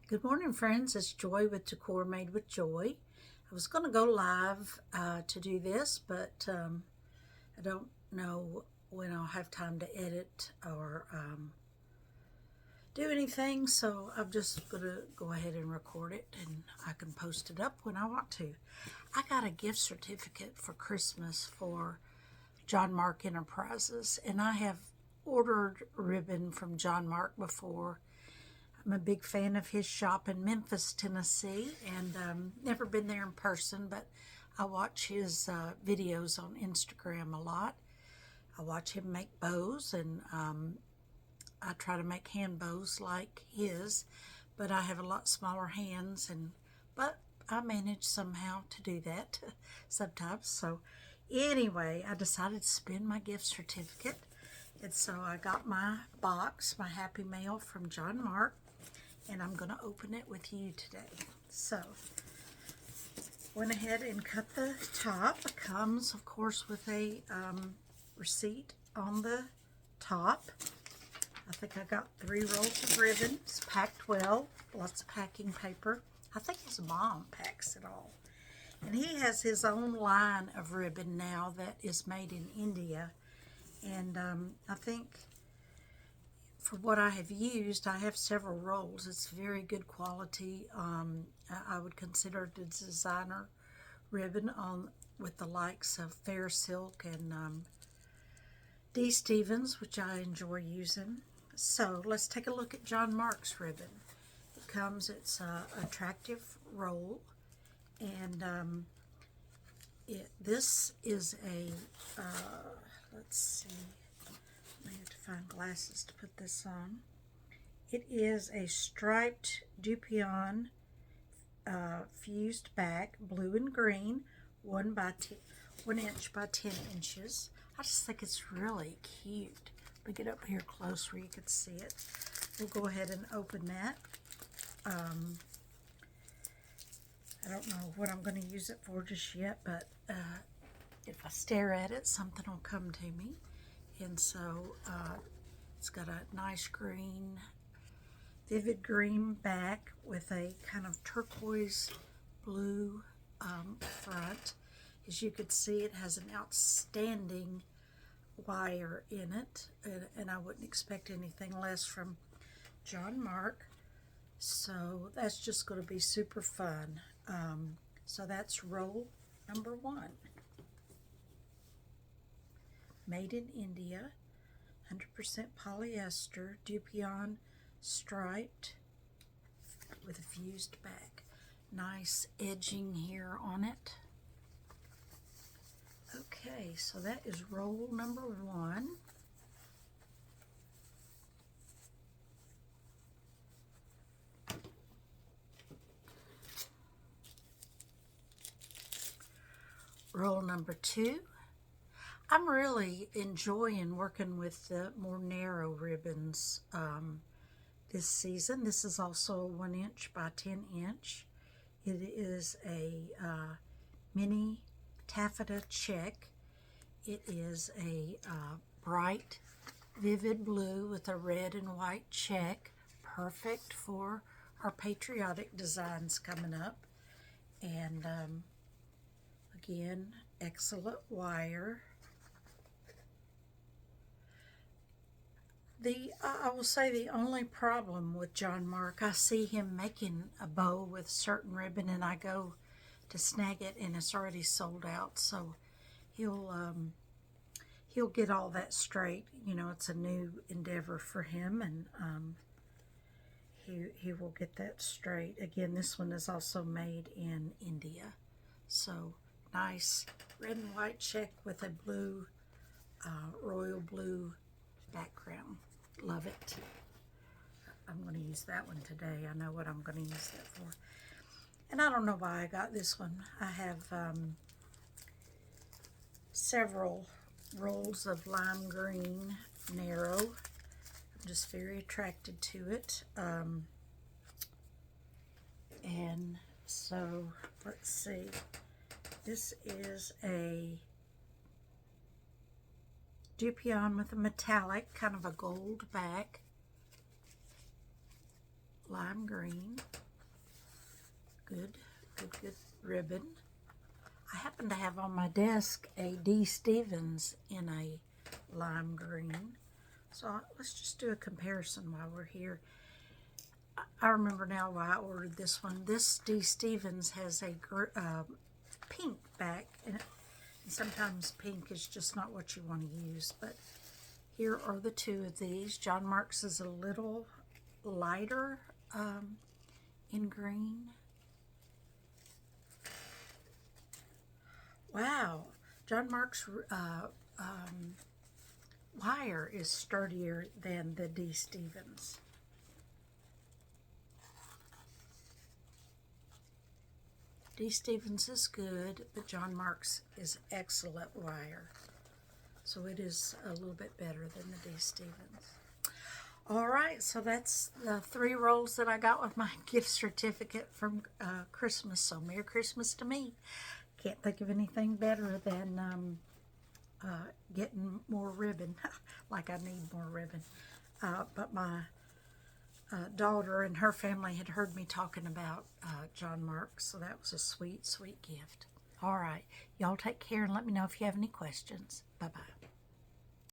Good morning, friends. It's Joy with Decor Made with Joy. I was going to go live to do this, but I don't know when I'll have time to edit or do anything, so I'm just going to go ahead and record it, and I can post it up when I want to. I got a gift certificate for Christmas for John Mark Enterprises, and I have ordered ribbon from John Mark before. I'm a big fan of his shop in Memphis, Tennessee, and never been there in person, but I watch his videos on Instagram a lot. I watch him make bows, and I try to make hand bows like his, but I have a lot smaller hands, but I manage somehow to do that sometimes. So anyway, I decided to spend my gift certificate, and so I got my box, my Happy Mail from John Mark, and I'm going to open it with you today. So, went ahead and cut the top. It comes, of course, with a receipt on the top. I think I got 3 rolls of ribbon. It's packed well, lots of packing paper. I think his mom packs it all. And he has his own line of ribbon now that is made in India. And I think for what I have used, I have several rolls. It's very good quality. I would consider it a designer ribbon with the likes of Fair Silk and D. Stevens, which I enjoy using. So let's take a look at John Mark's ribbon. It's an attractive roll, and this is a, let's see, I have to find glasses to put this on. It is a striped Dupion fused back, blue and green, 1 inch by 10 inches. I just think it's really cute. Let me get up here close where you can see it. We'll go ahead and open that. I don't know what I'm going to use it for just yet, but if I stare at it, something will come to me. And so it's got a nice green, vivid green back with a kind of turquoise blue front. As you can see, it has an outstanding wire in it, and I wouldn't expect anything less from John Mark. So that's just going to be super fun. So that's roll number 1. Made in India, 100% polyester, Dupion striped with a fused back. Nice edging here on it. Okay, so that is roll number 1. Roll number 2. I'm really enjoying working with the more narrow ribbons this season. This is also a 1 inch by 10 inch. It is a mini taffeta check. It is a bright, vivid blue with a red and white check. Perfect for our patriotic designs coming up. And again, excellent wire. I will say the only problem with John Mark, I see him making a bow with certain ribbon, and I go to snag it, and it's already sold out. So he'll get all that straight. You know, it's a new endeavor for him, and he will get that straight. Again, this one is also made in India. So nice red and white check with a blue, royal blue background. Love it. I'm going to use that one today. I know what I'm going to use that for. And I don't know why I got this one. I have several rolls of lime green narrow. I'm just very attracted to it. And so, let's see. This is a Dupion with a metallic, kind of a gold back. lime green. Good ribbon. I happen to have on my desk a D. Stevens in a lime green. So let's just do a comparison while we're here. I remember now why I ordered this one. This D. Stevens has a pink back, and sometimes pink is just not what you want to use, but here are the two of these. John Mark's is a little lighter in green. Wow, John Mark's wire is sturdier than the D. Stevens. D. Stevens is good, but John Mark's is excellent wire. So it is a little bit better than the D. Stevens. All right, so that's the 3 rolls that I got with my gift certificate from Christmas. So Merry Christmas to me. Can't think of anything better than getting more ribbon. Like I need more ribbon. But my daughter and her family had heard me talking about John Mark, so that was a sweet, sweet gift. All right, y'all take care and let me know if you have any questions. Bye-bye.